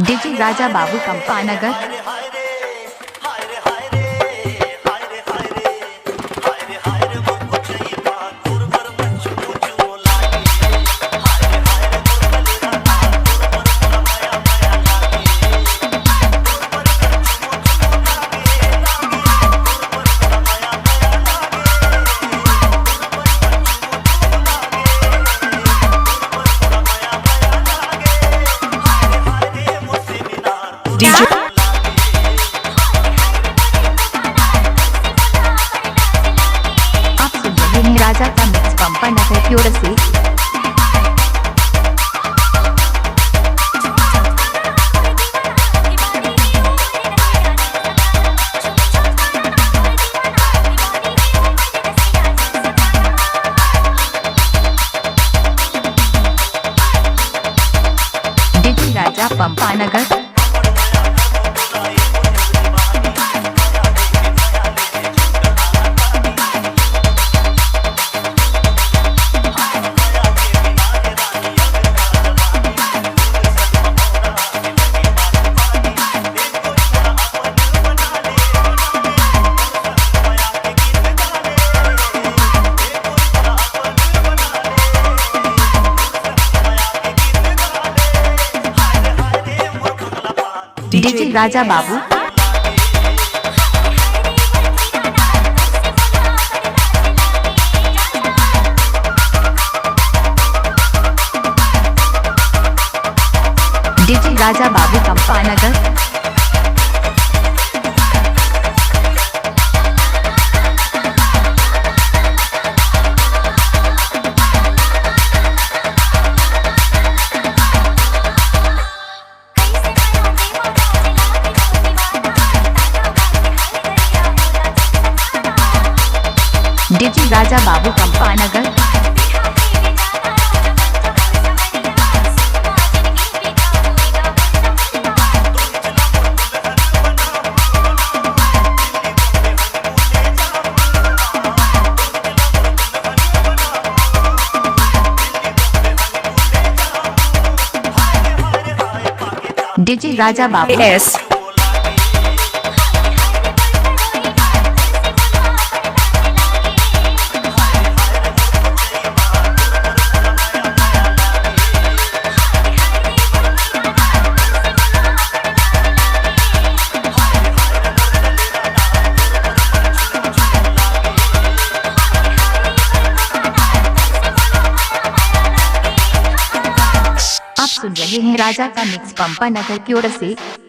DJ Raja Babu कंपानगर। DJ आप सुन रहे हैं राजा का मिक्स कंपानगर की ओर से। डीजे राजा पंपानगर। DJ Raja Babu. DJ Raja Babu कंपानगर। DJ Raja Babu कंपानगर। DJ Raja Babu. S आप सुन रहे हैं राजा का मिक्स पंपानगर की ओर से।